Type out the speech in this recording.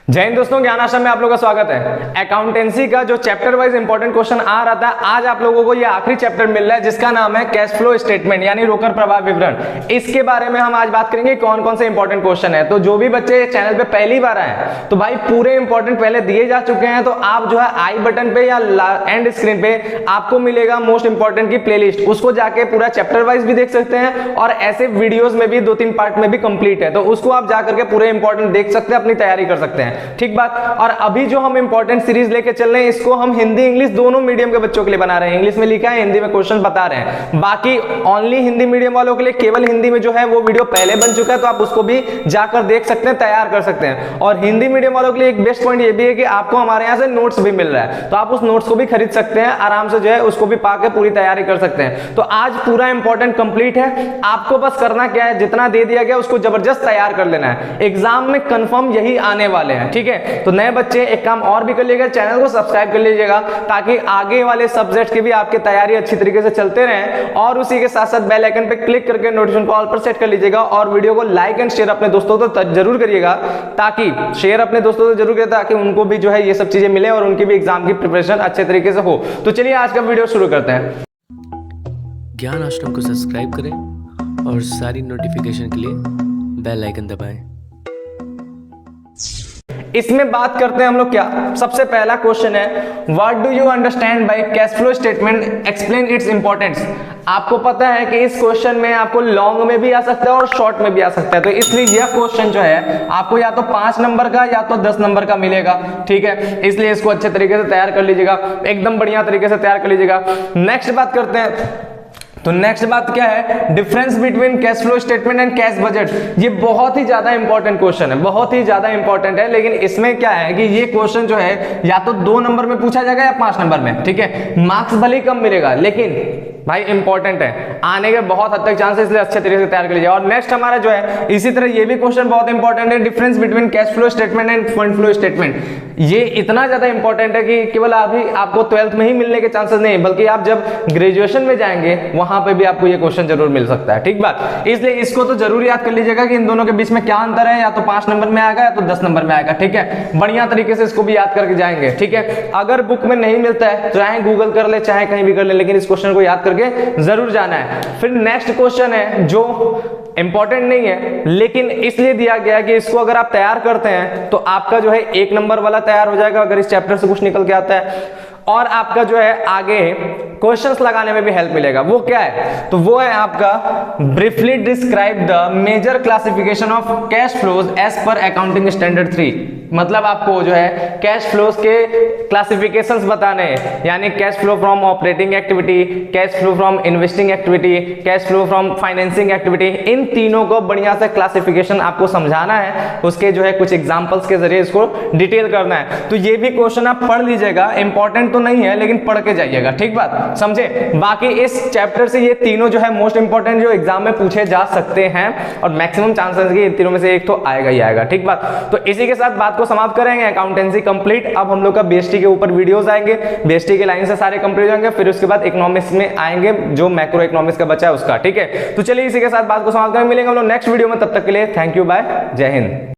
जय हिंद दोस्तों, ज्ञान आश्रम में आप लोगों का स्वागत है। अकाउंटेंसी का जो चैप्टर वाइज इंपॉर्टेंट क्वेश्चन आ रहा था, आज आप लोगों को ये आखिरी चैप्टर मिल रहा है जिसका नाम है कैश फ्लो स्टेटमेंट यानी रोकड़ प्रवाह विवरण। इसके बारे में हम आज बात करेंगे कौन कौन से इंपॉर्टेंट क्वेश्चन है। तो जो भी बच्चे चैनल पे पहली बार आए तो भाई पूरे इंपॉर्टेंट पहले दिए जा चुके हैं, तो आप जो है आई बटन पे या एंड स्क्रीन पे आपको मिलेगा मोस्ट इंपॉर्टेंट की प्लेलिस्ट, उसको जाके पूरा चैप्टर वाइज भी देख सकते हैं और ऐसे वीडियोस में भी 2-3 पार्ट में भी कंप्लीट है, तो उसको आप जाकर के पूरे इंपॉर्टेंट देख सकते हैं, अपनी तैयारी कर सकते हैं। ठीक बात। और अभी जो हम इंपॉर्टेंट सीरीज लेके चल रहे हैं, इसको हम हिंदी इंग्लिश दोनों मीडियम के बच्चों के लिए बना रहे हैं। इंग्लिश में लिखा है, हिंदी में क्वेश्चन बता रहे हैं। बाकी ओनली हिंदी मीडियम वालों के लिए केवल हिंदी में जो है वो वीडियो पहले बन चुका है, तो आप उसको भी जाकर देख सकते हैं, तैयार कर सकते हैं। और हिंदी मीडियम वालों के लिए एक बेस्ट पॉइंट ये भी है कि आपको हमारे यहाँ से नोट्स भी मिल रहा है, तो आप उस नोट्स को भी खरीद सकते हैं, आराम से जो है उसको भी पाके पूरी तैयारी कर सकते हैं। तो आज पूरा इंपॉर्टेंट कंप्लीट है, आपको बस करना क्या है, जितना दे दिया गया उसको जबरदस्त तैयार कर लेना है। एग्जाम में कंफर्म यही आने वाले हैं। ठीक है, तो नए बच्चे एक काम और भी कर लीजिएगा, चैनल को सब्सक्राइब कर लीजिएगा ताकि आगे वाले सब्जेक्ट की भी आपकी तैयारी अच्छी तरीके से चलते रहें। और उसी के साथ साथ बेल आइकन पे क्लिक करके नोटिफिकेशन को ऑल पर सेट कर लीजिएगा और वीडियो को लाइक एंड शेयर अपने दोस्तों को जरूर करिएगा, ताकि शेयर अपने दोस्तों को जरूर करिए ताकि उनको भी जो है ये सब चीजें मिले और उनकी भी एग्जाम की प्रिपरेशन अच्छे तरीके से हो। तो चलिए आज का वीडियो शुरू करते हैं। ज्ञान आश्रम को सब्सक्राइब करें और सारी नोटिफिकेशन के लिए बेल आइकन दबाएं। इसमें बात करते हैं हम लोग क्या, सबसे पहला क्वेश्चन है what do you understand by cash flow statement, explain its importance. आपको पता है कि इस क्वेश्चन में आपको लॉन्ग में भी आ सकता है और शॉर्ट में भी आ सकता है, तो इसलिए यह क्वेश्चन जो है आपको या तो 5 नंबर का या तो 10 नंबर का मिलेगा। ठीक है, इसलिए इसको अच्छे तरीके से तैयार कर लीजिएगा, एकदम बढ़िया तरीके से तैयार कर लीजिएगा। नेक्स्ट बात करते हैं, तो नेक्स्ट बात क्या है, difference between cash flow statement and cash budget. ये बहुत ही ज्यादा इंपॉर्टेंट क्वेश्चन है, बहुत ही ज्यादा इंपॉर्टेंट है, लेकिन इसमें क्या है कि ये क्वेश्चन जो है या तो 2 नंबर में पूछा जाएगा या 5 नंबर में। ठीक है, मार्क्स भले ही कम मिलेगा लेकिन भाई इंपॉर्टेंट है, आने के बहुत हद तक चांसेस, इसलिए अच्छे तरीके से तैयार कर लीजिए। और नेक्स्ट हमारा जो है इसी तरह ये भी क्वेश्चन बहुत इंपॉर्टेंट है, difference between cash flow statement end fund flow statement. ये इतना ज्यादा इंपॉर्टेंट है कि केवल आपको 12th में ही मिलने के चांसेस नहीं, बल्कि आप जब ग्रेजुएशन में जाएंगे वहां पे भी आपको ये क्वेश्चन जरूर मिल सकता है। ठीक बात, इसलिए इसको तो जरूर याद कर लीजिएगा कि इन दोनों के बीच में क्या अंतर है, या तो 5 नंबर में आएगा या तो 10 नंबर में आएगा। ठीक है, बढ़िया तरीके से इसको भी याद करके जाएंगे। ठीक है, अगर बुक में नहीं मिलता है चाहे गूगल कर ले चाहे कहीं भी कर ले, लेकिन इस क्वेश्चन को याद करके जरूर जाना है। फिर नेक्स्ट क्वेश्चन है जो इंपॉर्टेंट नहीं है लेकिन इसलिए दिया गया कि इसको अगर आप तैयार करते हैं तो आपका जो है 1 नंबर वाला तैयार हो जाएगा अगर इस चैप्टर से कुछ निकल के आता है, और आपका जो है आगे क्वेश्चंस लगाने में भी हेल्प मिलेगा। वो क्या है, तो वो है आपका briefly describe the major classification of cash flows as per accounting standard 3। मतलब आपको जो है कैश फ्लोज के क्लासिफिकेशंस बताने हैं, यानी cash flow from operating activity, cash flow from investing activity, cash flow from financing activity, इन तीनों को बढ़िया से क्लासिफिकेशन आपको समझाना है, उसके जो है कुछ एग्जांपल्स के जरिए इसको डिटेल करना है। तो ये भी क्वेश्चन आप पढ़ लीजिएगा, इंपॉर्टेंट तो नहीं है लेकिन पढ़ के जाइएगा। ठीक बात, समझे। बाकी इस चैप्टर से ये तीनों जो है मोस्ट इंपॉर्टेंट जो एग्जाम में पूछे जा सकते हैं, और मैक्सिमम चांसेस कि इन तीनों में से एक तो आएगा ही आएगा। ठीक बात, तो इसी के साथ बात को समाप्त करेंगे। Accountancy complete. अब हम लोग का बीएसटी के ऊपर वीडियोस आएंगे, बीएसटी के लाइन से सारे कंप्लीट हो जाएंगे, फिर उसके बाद इकोनॉमिक्स में आएंगे जो मैक्रो इकोनॉमिक्स का बचा है उसका। ठीक है, तो चलिए इसी के साथ बात को समाप्त करेंगे, मिलेंगे हम लोग नेक्स्ट वीडियो में, तब तक के लिए थैंक यू, बाय, जय हिंद।